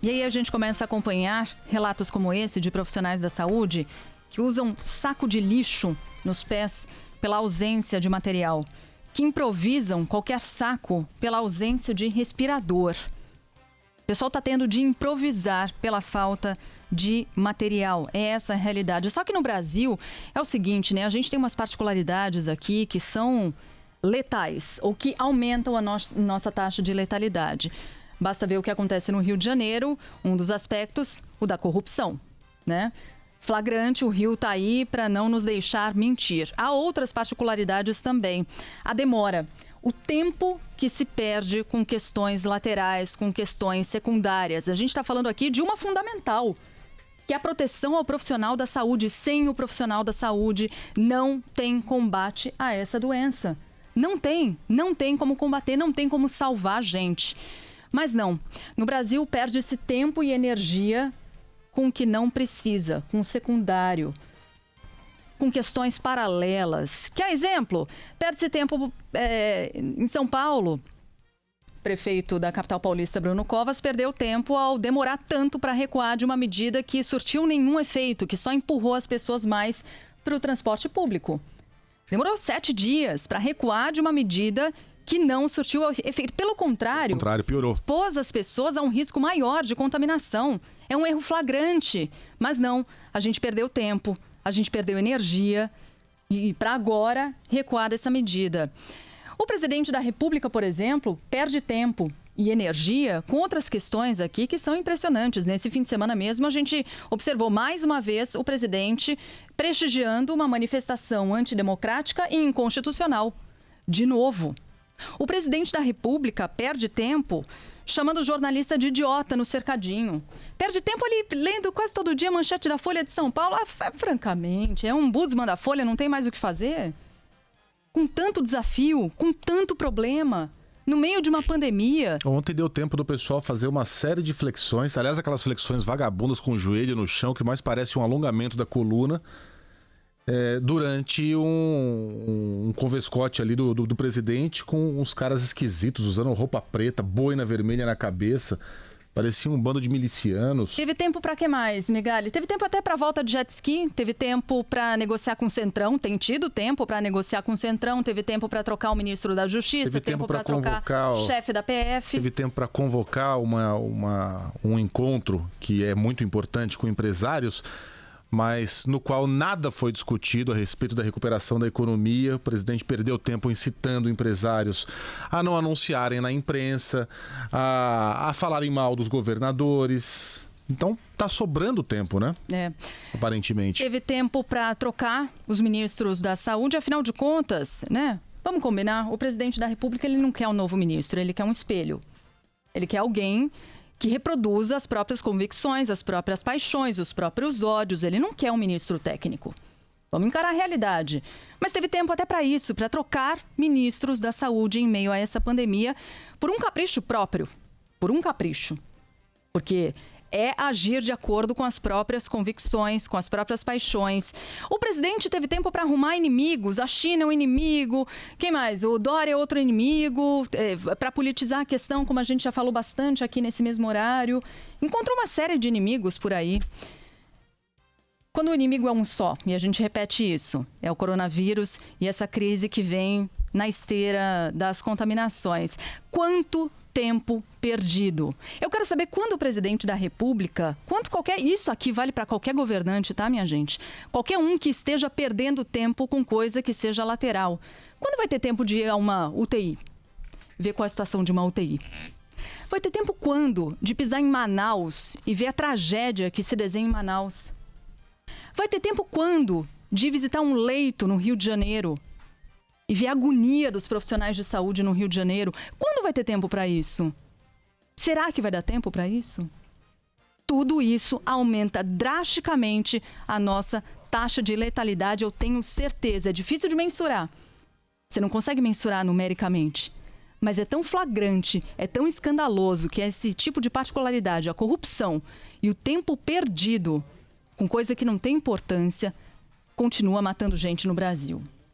E aí a gente começa a acompanhar relatos como esse de profissionais da saúde que usam saco de lixo nos pés pela ausência de material, que improvisam qualquer saco pela ausência de respirador. O pessoal está tendo de improvisar pela falta de material. É essa a realidade. Só que no Brasil é o seguinte, né? A gente tem umas particularidades aqui que são letais ou que aumentam a nossa taxa de letalidade. Basta ver o que acontece no Rio de Janeiro, um dos aspectos, o da corrupção, né? Flagrante, o Rio está aí para não nos deixar mentir. Há outras particularidades também. A demora, o tempo que se perde com questões laterais, com questões secundárias. A gente está falando aqui de uma fundamental, que é a proteção ao profissional da saúde. Sem o profissional da saúde, não tem combate a essa doença. Não tem como combater, não tem como salvar a gente. Mas não, no Brasil perde-se tempo e energia com o que não precisa, com o secundário, com questões paralelas. Quer exemplo? Perde-se tempo em São Paulo. O prefeito da capital paulista, Bruno Covas, perdeu tempo ao demorar tanto para recuar de uma medida que surtiu nenhum efeito, que só empurrou as pessoas mais para o transporte público. Demorou 7 dias para recuar de uma medida que não surtiu efeito. Pelo contrário, piorou. Expôs as pessoas a um risco maior de contaminação. É um erro flagrante. Mas não, a gente perdeu tempo, a gente perdeu energia e para agora recuar dessa medida. O presidente da República, por exemplo, perde tempo e energia com outras questões aqui que são impressionantes. Nesse fim de semana mesmo, a gente observou mais uma vez o presidente prestigiando uma manifestação antidemocrática e inconstitucional. De novo. O presidente da República perde tempo chamando o jornalista de idiota no cercadinho. Perde tempo ali lendo quase todo dia a manchete da Folha de São Paulo. Francamente, é um ombudsman da Folha, não tem mais o que fazer? Com tanto desafio, com tanto problema, no meio de uma pandemia. Ontem deu tempo do pessoal fazer uma série de flexões, aliás, aquelas flexões vagabundas com o joelho no chão, que mais parece um alongamento da coluna, durante um convescote ali do presidente, com uns caras esquisitos, usando roupa preta, boina vermelha na cabeça. Parecia um bando de milicianos. Teve tempo para que mais, Megali? Teve tempo até para volta de jet ski, teve tempo para negociar com o Centrão, tem tido tempo para negociar com o Centrão, teve tempo para trocar o ministro da Justiça, teve tempo para trocar o chefe da PF. Teve tempo para convocar um encontro que é muito importante com empresários, mas no qual nada foi discutido a respeito da recuperação da economia. O presidente perdeu tempo incitando empresários a não anunciarem na imprensa, a falarem mal dos governadores. Então, tá sobrando tempo, né? Aparentemente. Teve tempo para trocar os ministros da saúde, afinal de contas, né? Vamos combinar, o presidente da República, ele não quer um novo ministro, ele quer um espelho. Ele quer alguém que reproduza as próprias convicções, as próprias paixões, os próprios ódios. Ele não quer um ministro técnico. Vamos encarar a realidade. Mas teve tempo até para isso, para trocar ministros da saúde em meio a essa pandemia, por um capricho próprio. Por um capricho. Porque é agir de acordo com as próprias convicções, com as próprias paixões. O presidente teve tempo para arrumar inimigos. A China é um inimigo. Quem mais? O Dória é outro inimigo. Para politizar a questão, como a gente já falou bastante aqui nesse mesmo horário. Encontrou uma série de inimigos por aí. Quando o inimigo é um só, e a gente repete isso, é o coronavírus e essa crise que vem na esteira das contaminações. Quanto tempo perdido. Eu quero saber quando o presidente da República, isso aqui vale para qualquer governante, tá, minha gente? Qualquer um que esteja perdendo tempo com coisa que seja lateral. Quando vai ter tempo de ir a uma UTI? Ver qual é a situação de uma UTI. Vai ter tempo quando de pisar em Manaus e ver a tragédia que se desenha em Manaus? Vai ter tempo quando de visitar um leito no Rio de Janeiro e ver a agonia dos profissionais de saúde no Rio de Janeiro? Quando vai ter tempo para isso? Será que vai dar tempo para isso? Tudo isso aumenta drasticamente a nossa taxa de letalidade, eu tenho certeza. É difícil de mensurar. Você não consegue mensurar numericamente. Mas é tão flagrante, é tão escandaloso que esse tipo de particularidade, a corrupção e o tempo perdido com coisa que não tem importância, continua matando gente no Brasil.